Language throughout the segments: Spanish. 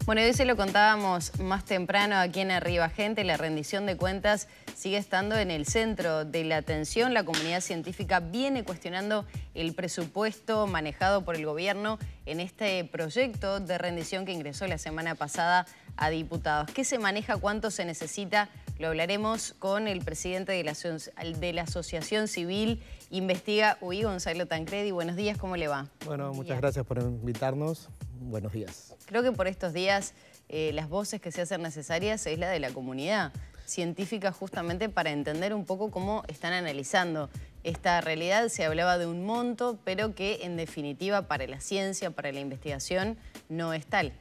Bueno, hoy se lo contábamos más temprano aquí en Arriba Gente, la rendición de cuentas sigue estando en el centro de la atención. La comunidad científica viene cuestionando el presupuesto manejado por el gobierno en este proyecto de rendición que ingresó la semana pasada a diputados. ¿Qué se maneja? ¿Cuánto se necesita? Lo hablaremos con el presidente de la Asociación Civil Investiga, UI, Gonzalo Tancredi. Buenos días, ¿cómo le va? Bueno, muchas gracias por invitarnos. Buenos días. Creo que por estos días las voces que se hacen necesarias es la de la comunidad científica, justamente para entender un poco cómo están analizando esta realidad. Se hablaba de un monto, pero que en definitiva para la ciencia, para la investigación, no es tal.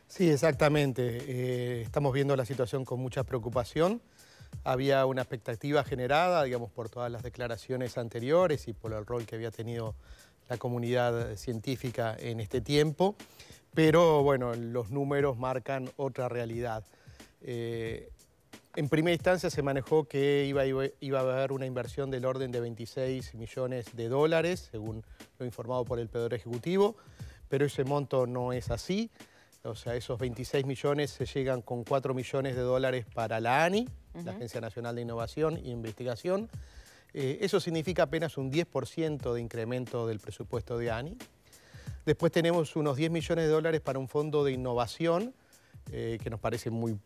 Sí, exactamente. Estamos viendo la situación con mucha preocupación. Había una expectativa generada, digamos, por todas las declaraciones anteriores y por el rol que había tenido la comunidad científica en este tiempo, pero bueno, los números marcan otra realidad. En primera instancia se manejó que iba a haber una inversión del orden de 26 millones de dólares, según lo informado por el Poder Ejecutivo, pero ese monto no es así. O sea, esos 26 millones se llegan con 4 millones de dólares para la ANI, la Agencia Nacional de Innovación e Investigación. Eso significa apenas un 10% de incremento del presupuesto de ANI. Después tenemos unos 10 millones de dólares para un fondo de innovación, que nos parece muy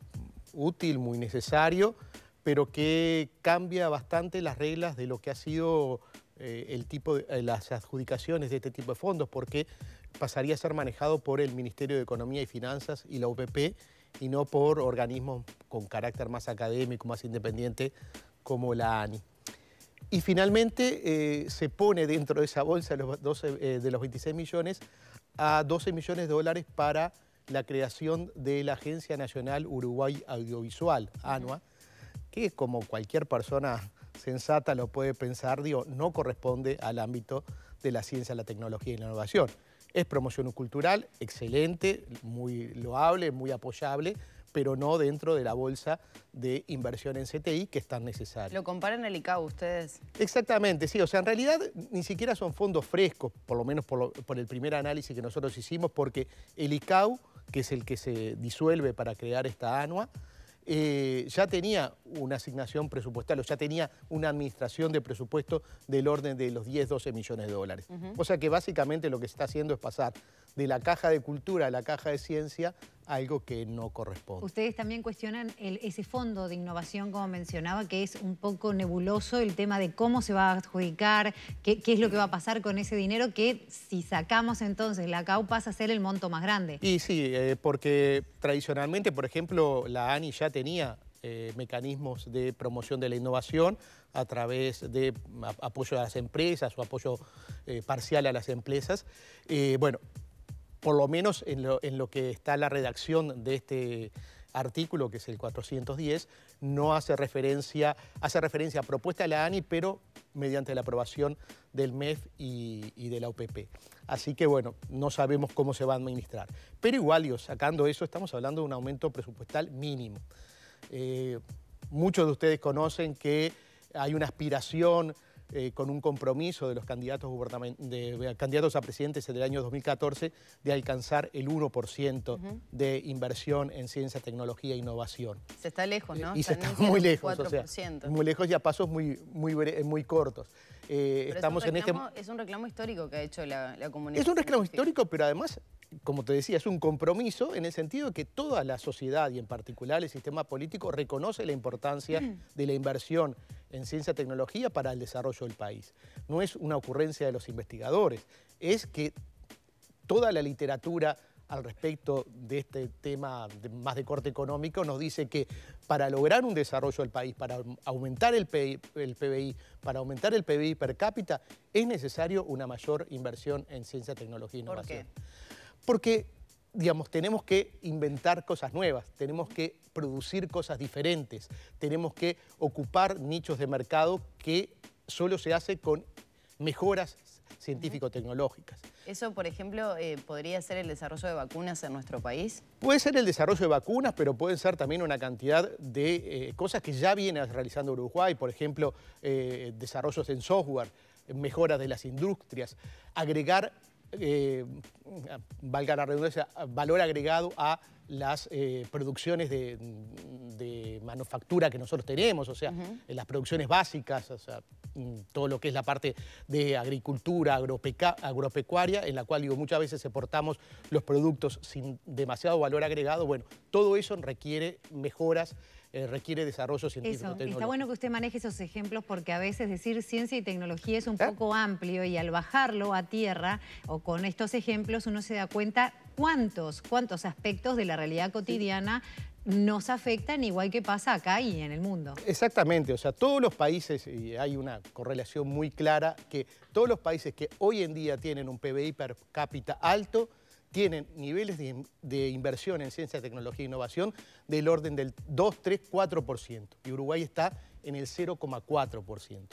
útil, muy necesario, pero que cambia bastante las reglas de lo que ha sido las adjudicaciones de este tipo de fondos, porque pasaría a ser manejado por el Ministerio de Economía y Finanzas y la UPP, y no por organismos con carácter más académico, más independiente, como la ANI. Y finalmente se pone dentro de esa bolsa de los 26 millones a 12 millones de dólares para la creación de la Agencia Nacional Uruguay Audiovisual, ANUA, que como cualquier persona sensata lo puede pensar, digo, no corresponde al ámbito de la ciencia, la tecnología y la innovación. Es promoción cultural, excelente, muy loable, muy apoyable, pero no dentro de la bolsa de inversión en CTI que es tan necesaria. ¿Lo comparan al ICAO ustedes? Exactamente, sí. O sea, en realidad ni siquiera son fondos frescos, por lo menos por el primer análisis que nosotros hicimos, porque el ICAO, que es el que se disuelve para crear esta ANUA, ya tenía una asignación presupuestal, o ya tenía una administración de presupuesto del orden de los 10-12 millones de dólares. O sea que básicamente lo que se está haciendo es pasar de la caja de cultura a la caja de ciencia, algo que no corresponde. Ustedes también cuestionan ese fondo de innovación, como mencionaba, que es un poco nebuloso el tema de cómo se va a adjudicar, qué es lo que va a pasar con ese dinero, que si sacamos entonces la CAU pasa a ser el monto más grande. Y sí, porque tradicionalmente, por ejemplo, la ANI ya tenía mecanismos de promoción de la innovación a través de apoyo a las empresas o apoyo parcial a las empresas. Bueno, por lo menos en lo que está la redacción de este artículo, que es el 410, no hace referencia a propuesta de la ANI, pero mediante la aprobación del MEF y de la UPP. Así que, bueno, no sabemos cómo se va a administrar. Pero igual, digo, sacando eso, estamos hablando de un aumento presupuestal mínimo. Muchos de ustedes conocen que hay una aspiración con un compromiso de los candidatos a presidentes del año 2014 de alcanzar el 1% de inversión en ciencia, tecnología e innovación. Se está lejos, ¿no? Y se está muy lejos, o sea, muy lejos y a pasos muy cortos. Es un reclamo histórico que ha hecho la comunidad. Es un reclamo histórico, pero además, como te decía, es un compromiso en el sentido de que toda la sociedad y en particular el sistema político reconoce la importancia de la inversión en ciencia y tecnología para el desarrollo del país. No es una ocurrencia de los investigadores, es que toda la literatura al respecto de este tema más de corte económico nos dice que para lograr un desarrollo del país, para aumentar el PBI, para aumentar el PBI per cápita, es necesario una mayor inversión en ciencia, tecnología e innovación. ¿Por qué? Porque, digamos, tenemos que inventar cosas nuevas, tenemos que producir cosas diferentes, tenemos que ocupar nichos de mercado que solo se hace con mejoras científico-tecnológicas. ¿Eso, por ejemplo, podría ser el desarrollo de vacunas en nuestro país? Puede ser el desarrollo de vacunas, pero pueden ser también una cantidad de cosas que ya viene realizando Uruguay, por ejemplo, desarrollos en software, mejoras de las industrias, agregar valga la redundancia, valor agregado a las producciones de manufactura que nosotros tenemos, o sea, en las producciones básicas, o sea, todo lo que es la parte de agricultura, agropecuaria, en la cual digo, muchas veces exportamos los productos sin demasiado valor agregado. Bueno, todo eso requiere mejoras, requiere desarrollo científico-tecnológico. Está bueno que usted maneje esos ejemplos porque a veces decir ciencia y tecnología es un poco amplio y al bajarlo a tierra o con estos ejemplos uno se da cuenta cuántos aspectos de la realidad cotidiana nos afectan, igual que pasa acá y en el mundo. Exactamente, o sea, todos los países, y hay una correlación muy clara, que todos los países que hoy en día tienen un PBI per cápita alto, tienen niveles de inversión en ciencia, tecnología e innovación del orden del 2, 3, 4%. Y Uruguay está en el 0,4%.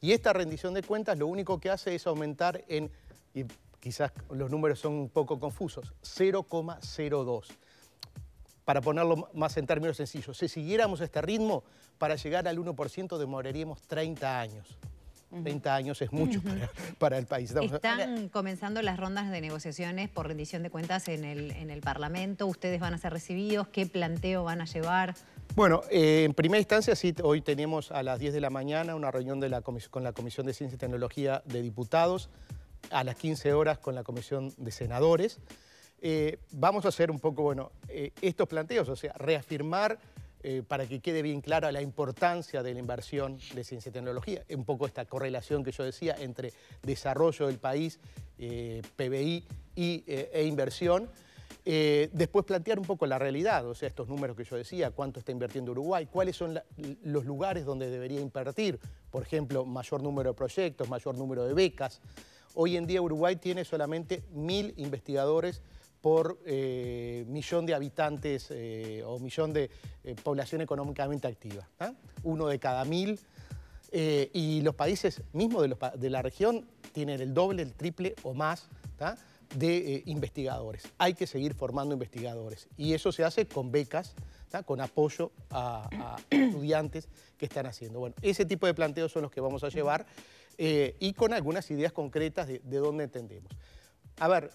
Y esta rendición de cuentas lo único que hace es aumentar en, y quizás los números son un poco confusos, 0,02. Para ponerlo más en términos sencillos, si siguiéramos este ritmo, para llegar al 1% demoraríamos 30 años. 30 años es mucho para el país. Están comenzando las rondas de negociaciones por rendición de cuentas en el Parlamento. ¿Ustedes van a ser recibidos? ¿Qué planteo van a llevar? Bueno, en primera instancia, sí, hoy tenemos a las 10 de la mañana una reunión con la Comisión de Ciencia y Tecnología de Diputados, a las 15 horas con la Comisión de Senadores. Vamos a hacer un poco, bueno, estos planteos, o sea, reafirmar para que quede bien clara la importancia de la inversión de ciencia y tecnología, un poco esta correlación que yo decía entre desarrollo del país, PBI e inversión. Después plantear un poco la realidad, o sea, estos números que yo decía, cuánto está invirtiendo Uruguay, cuáles son los lugares donde debería invertir, por ejemplo, mayor número de proyectos, mayor número de becas. Hoy en día Uruguay tiene solamente 1000 investigadores por millón de habitantes o millón de población económicamente activa. Uno de cada 1000. Y los países mismos de la región tienen el doble, el triple o más de investigadores. Hay que seguir formando investigadores. Y eso se hace con becas, con apoyo a estudiantes que están haciendo. Bueno, ese tipo de planteos son los que vamos a llevar y con algunas ideas concretas de dónde entendemos. A ver,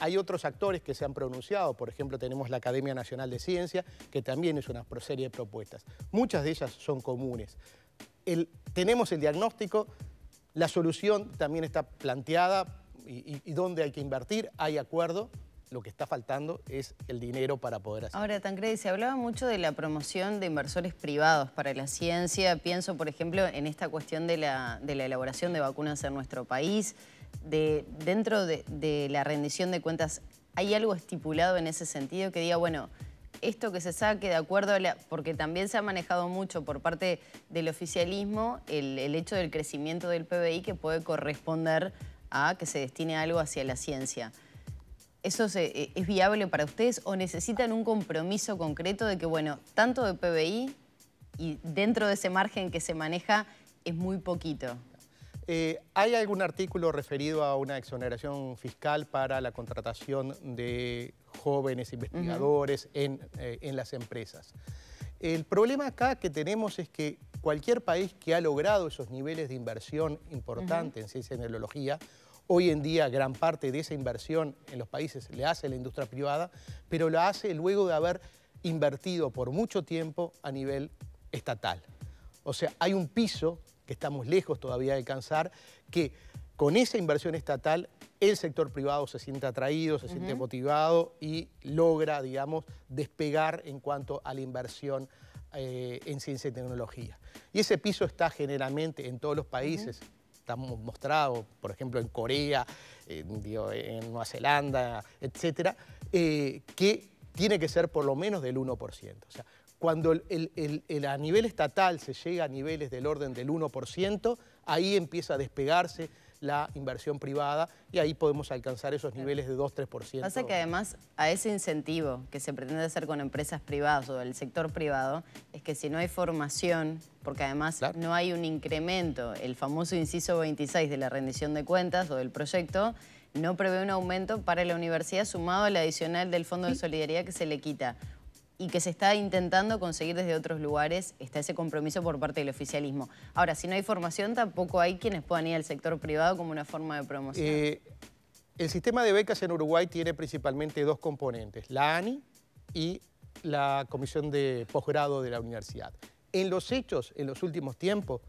hay otros actores que se han pronunciado, por ejemplo tenemos la Academia Nacional de Ciencia, que también es una serie de propuestas. Muchas de ellas son comunes. Tenemos el diagnóstico, la solución también está planteada y dónde hay que invertir, hay acuerdo. Lo que está faltando es el dinero para poder hacerlo. Ahora, Tancredi, se hablaba mucho de la promoción de inversores privados para la ciencia. Pienso, por ejemplo, en esta cuestión de la elaboración de vacunas en nuestro país. Dentro de la rendición de cuentas, ¿hay algo estipulado en ese sentido que diga, bueno, esto que se saque de acuerdo a porque también se ha manejado mucho por parte del oficialismo el hecho del crecimiento del PBI que puede corresponder a que se destine algo hacia la ciencia? ¿Eso es viable para ustedes o necesitan un compromiso concreto de que, bueno, tanto de PBI y dentro de ese margen que se maneja es muy poquito? Hay algún artículo referido a una exoneración fiscal para la contratación de jóvenes investigadores en las empresas. El problema acá que tenemos es que cualquier país que ha logrado esos niveles de inversión importante en ciencia y tecnología, hoy en día gran parte de esa inversión en los países le hace la industria privada, pero la hace luego de haber invertido por mucho tiempo a nivel estatal. O sea, hay un piso que estamos lejos todavía de alcanzar, que con esa inversión estatal el sector privado se siente atraído, se siente motivado y logra, digamos, despegar en cuanto a la inversión en ciencia y tecnología. Y ese piso está generalmente en todos los países. Estamos mostrados, por ejemplo, en Corea, en Nueva Zelanda, etcétera, que tiene que ser por lo menos del 1%. O sea, cuando a nivel estatal se llega a niveles del orden del 1%, ahí empieza a despegarse la inversión privada y ahí podemos alcanzar esos niveles de 2-3%. Pasa que además a ese incentivo que se pretende hacer con empresas privadas o del sector privado es que si no hay formación, porque además no hay un incremento, el famoso inciso 26 de la rendición de cuentas o del proyecto no prevé un aumento para la universidad sumado al adicional del Fondo de Solidaridad que se le quita y que se está intentando conseguir desde otros lugares, está ese compromiso por parte del oficialismo. Ahora, si no hay formación, tampoco hay quienes puedan ir al sector privado como una forma de promoción. El sistema de becas en Uruguay tiene principalmente dos componentes, la ANI y la Comisión de Posgrado de la Universidad. En los hechos, en los últimos tiempos,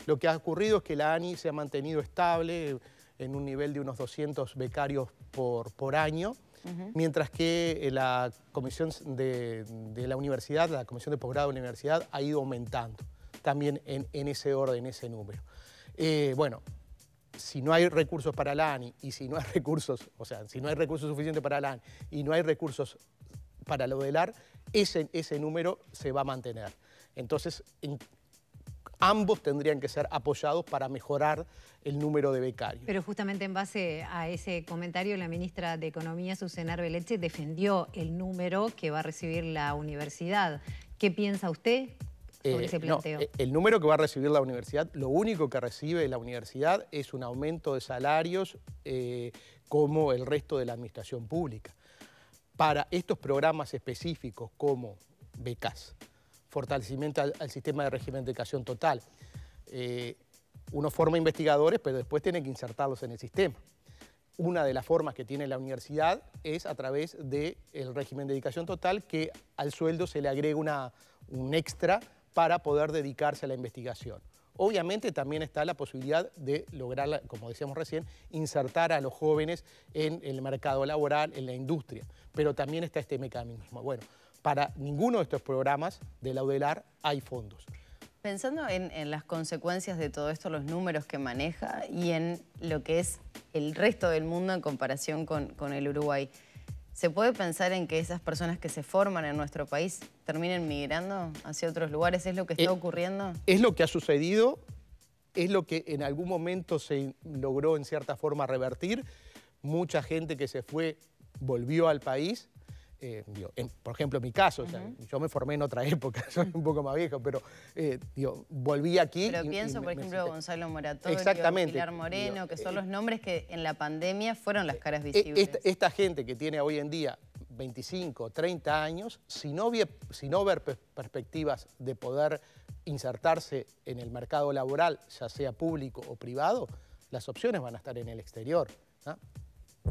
lo que ha ocurrido es que la ANI se ha mantenido estable en un nivel de unos 200 becarios por año, mientras que la Comisión de la Universidad, la Comisión de Posgrado de la Universidad, ha ido aumentando también en ese orden, en ese número. Bueno, si no hay recursos para la ANI y si no hay recursos, o sea, si no hay recursos suficientes para la ANI y no hay recursos para la UDELAR, ese número se va a mantener. Entonces, ambos tendrían que ser apoyados para mejorar el número de becarios. Pero justamente en base a ese comentario, la ministra de Economía, Susana Arbeleche, defendió el número que va a recibir la universidad. ¿Qué piensa usted sobre ese planteo? No, el número que va a recibir la universidad, lo único que recibe la universidad es un aumento de salarios como el resto de la administración pública. Para estos programas específicos como becas, fortalecimiento al sistema de régimen de educación total, uno forma investigadores, pero después tiene que insertarlos en el sistema. Una de las formas que tiene la universidad es a través del régimen de dedicación total, que al sueldo se le agrega un extra para poder dedicarse a la investigación. Obviamente también está la posibilidad de lograr, como decíamos recién, insertar a los jóvenes en el mercado laboral, en la industria, pero también está este mecanismo. Bueno, para ninguno de estos programas de la UDELAR hay fondos. Pensando en las consecuencias de todo esto, los números que maneja y en lo que es el resto del mundo en comparación con el Uruguay, ¿se puede pensar en que esas personas que se forman en nuestro país terminen migrando hacia otros lugares? ¿Es lo que está ocurriendo? Es lo que ha sucedido, es lo que en algún momento se logró en cierta forma revertir. Mucha gente que se fue volvió al país. Por ejemplo, en mi caso, o sea, yo me formé en otra época, soy un poco más viejo, pero volví aquí. Pero pienso, por ejemplo, Gonzalo Moratorio, exactamente, Pilar Moreno, que son los nombres que en la pandemia fueron las caras visibles. Esta gente que tiene hoy en día 25, 30 años, si no ver perspectivas de poder insertarse en el mercado laboral, ya sea público o privado, las opciones van a estar en el exterior, ¿no?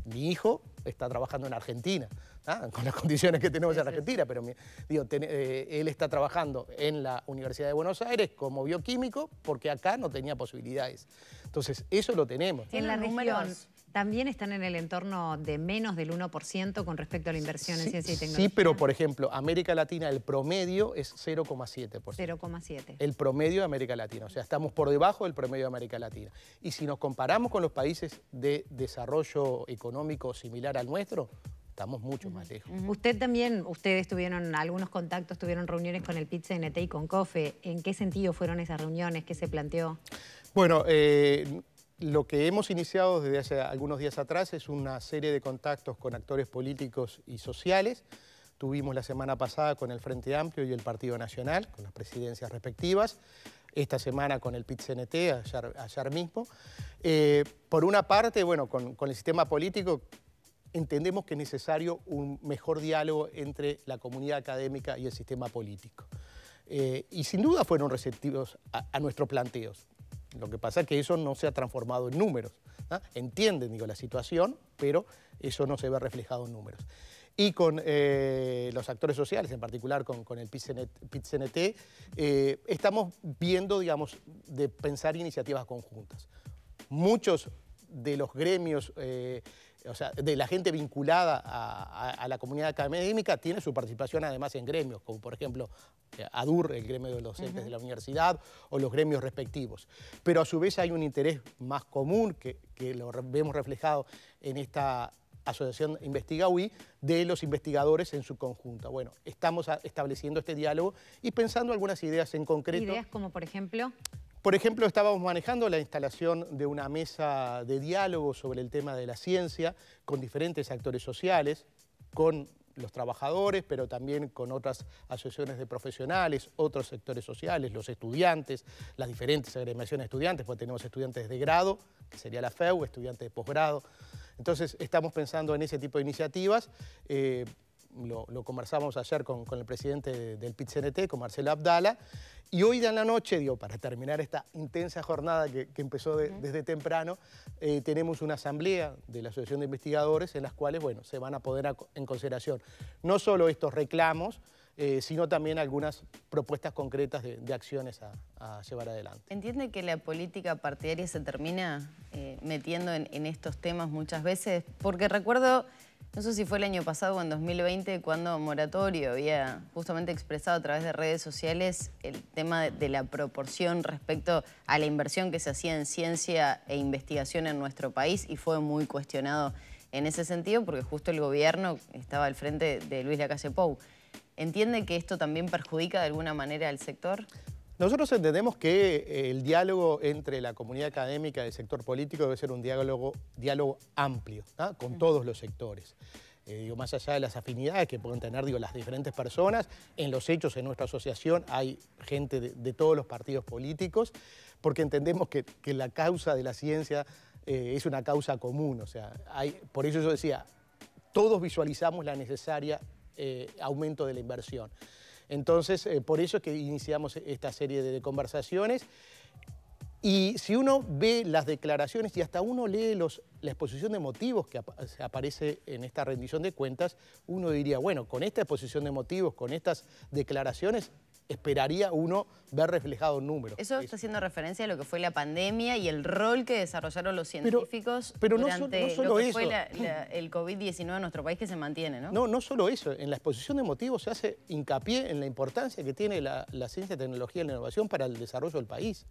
Mi hijo está trabajando en Argentina, ¿ah? Con las condiciones que tenemos en Argentina, pero él está trabajando en la Universidad de Buenos Aires como bioquímico porque acá no tenía posibilidades. Entonces, eso lo tenemos. En la región también están en el entorno de menos del 1% con respecto a la inversión en ciencia y tecnología. Sí, pero por ejemplo, América Latina, el promedio es 0,7%. 0,7%. El promedio de América Latina, o sea, estamos por debajo del promedio de América Latina. Y si nos comparamos con los países de desarrollo económico similar al nuestro, estamos mucho más lejos. Ustedes tuvieron algunos contactos, tuvieron reuniones con el PIT-CNT y con COFE. ¿En qué sentido fueron esas reuniones? ¿Qué se planteó? Bueno, lo que hemos iniciado desde hace algunos días atrás es una serie de contactos con actores políticos y sociales. Tuvimos la semana pasada con el Frente Amplio y el Partido Nacional, con las presidencias respectivas. Esta semana con el PIT-CNT, ayer mismo. Por una parte, bueno, con el sistema político entendemos que es necesario un mejor diálogo entre la comunidad académica y el sistema político. Y sin duda fueron receptivos a nuestros planteos. Lo que pasa es que eso no se ha transformado en números, ¿no? Entienden, la situación, pero eso no se ve reflejado en números. Y con los actores sociales, en particular con el PIT-CNT, estamos viendo, de pensar iniciativas conjuntas. Muchos de los gremios, o sea, de la gente vinculada a la comunidad académica tiene su participación además en gremios, como por ejemplo ADUR, el gremio de los docentes de la universidad, o los gremios respectivos. Pero a su vez hay un interés más común, que lo vemos reflejado en esta Asociación Investigaui, de los investigadores en su conjunto. Bueno, estamos estableciendo este diálogo y pensando algunas ideas en concreto. ¿Ideas como por ejemplo? Por ejemplo, estábamos manejando la instalación de una mesa de diálogo sobre el tema de la ciencia con diferentes actores sociales, con los trabajadores, pero también con otras asociaciones de profesionales, otros sectores sociales, los estudiantes, las diferentes agremiaciones de estudiantes, porque tenemos estudiantes de grado, que sería la FEU, estudiantes de posgrado. Entonces, estamos pensando en ese tipo de iniciativas, lo conversamos ayer con el presidente del PIT-CNT, con Marcelo Abdala, y hoy en la noche, para terminar esta intensa jornada que empezó desde temprano, tenemos una asamblea de la Asociación de Investigadores en las cuales, bueno, se van a poner en consideración no solo estos reclamos, sino también algunas propuestas concretas de acciones a llevar adelante. ¿Entiende que la política partidaria se termina metiendo en estos temas muchas veces? Porque recuerdo, no sé si fue el año pasado o en 2020, cuando Moratorio había justamente expresado a través de redes sociales el tema de la proporción respecto a la inversión que se hacía en ciencia e investigación en nuestro país, y fue muy cuestionado en ese sentido porque justo el gobierno estaba al frente de Luis Lacalle Pou. ¿Entiende que esto también perjudica de alguna manera al sector? Nosotros entendemos que el diálogo entre la comunidad académica y el sector político debe ser un diálogo amplio, ¿no? Con todos los sectores. Más allá de las afinidades que pueden tener las diferentes personas, en los hechos en nuestra asociación hay gente de todos los partidos políticos, porque entendemos que la causa de la ciencia es una causa común. O sea, por eso yo decía, todos visualizamos la necesaria aumento de la inversión. Entonces, por eso es que iniciamos esta serie de conversaciones. Y si uno ve las declaraciones y hasta uno lee la exposición de motivos que aparece en esta rendición de cuentas, uno diría, bueno, con esta exposición de motivos, con estas declaraciones, esperaría uno ver reflejado en números. Eso está haciendo referencia a lo que fue la pandemia y el rol que desarrollaron los científicos durante no solo lo que fue el COVID-19 en nuestro país, que se mantiene, ¿no? No solo eso. En la exposición de motivos se hace hincapié en la importancia que tiene la ciencia, tecnología y la innovación para el desarrollo del país.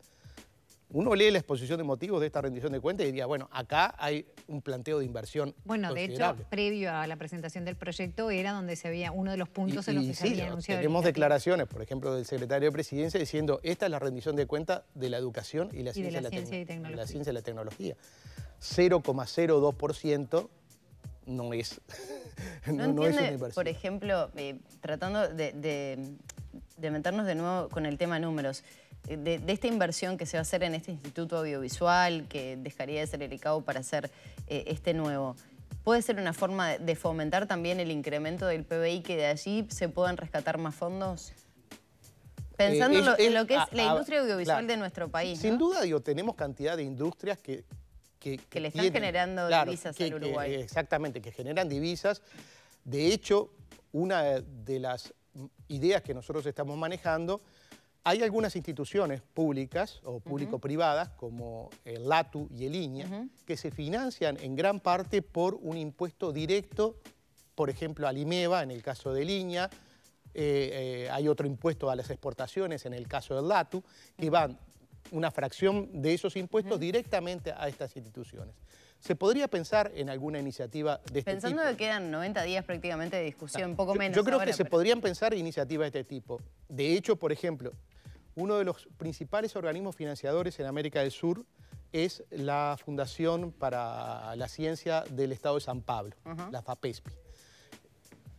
Uno lee la exposición de motivos de esta rendición de cuentas y diría, bueno, acá hay un planteo de inversión de hecho, previo a la presentación del proyecto era donde se había uno de los puntos en los que se había anunciado. Tenemos declaraciones, por ejemplo, del secretario de Presidencia diciendo, esta es la rendición de cuentas de la educación y la ciencia y la tecnología. 0,02% no es ¿No entiende, es una inversión? Por ejemplo, tratando de meternos de nuevo con el tema números, de esta inversión que se va a hacer en este instituto audiovisual, que dejaría de ser el ICAO para hacer este nuevo, ¿puede ser una forma de fomentar también el incremento del PBI, que de allí se puedan rescatar más fondos? Pensando en lo que es la industria audiovisual de nuestro país, ¿no? Sin duda, tenemos cantidad de industrias que le están generando divisas al Uruguay. Exactamente, que generan divisas. De hecho, una de las ideas que nosotros estamos manejando, hay algunas instituciones públicas o público-privadas, como el LATU y el INIA, que se financian en gran parte por un impuesto directo, por ejemplo, al IMEVA, en el caso del INIA. Hay otro impuesto a las exportaciones, en el caso del LATU, que van una fracción de esos impuestos directamente a estas instituciones. ¿Se podría pensar en alguna iniciativa de este tipo? Pensando que quedan 90 días prácticamente de discusión, poco menos. Yo creo que se podrían pensar iniciativas de este tipo. De hecho, por ejemplo, uno de los principales organismos financiadores en América del Sur es la Fundación para la Ciencia del Estado de San Pablo, la FAPESPI.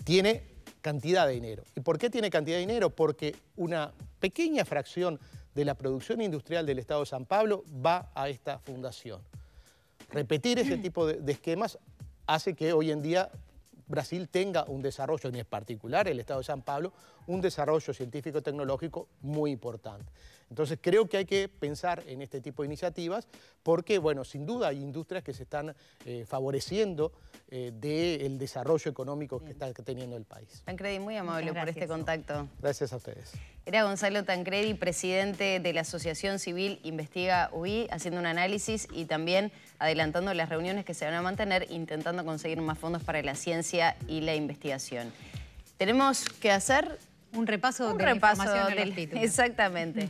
Tiene cantidad de dinero. ¿Y por qué tiene cantidad de dinero? Porque una pequeña fracción de la producción industrial del Estado de San Pablo va a esta fundación. Repetir ese tipo de esquemas hace que hoy en día Brasil tenga un desarrollo, en particular el Estado de San Pablo, un desarrollo científico-tecnológico muy importante. Entonces creo que hay que pensar en este tipo de iniciativas porque, bueno, sin duda hay industrias que se están favoreciendo del desarrollo económico que está teniendo el país. Tancredi, muy amable por este contacto. Gracias a ustedes. Era Gonzalo Tancredi, presidente de la Asociación Civil Investiga UI, haciendo un análisis y también adelantando las reuniones que se van a mantener, intentando conseguir más fondos para la ciencia y la investigación. Tenemos que hacer un repaso de la información de los títulos. Exactamente.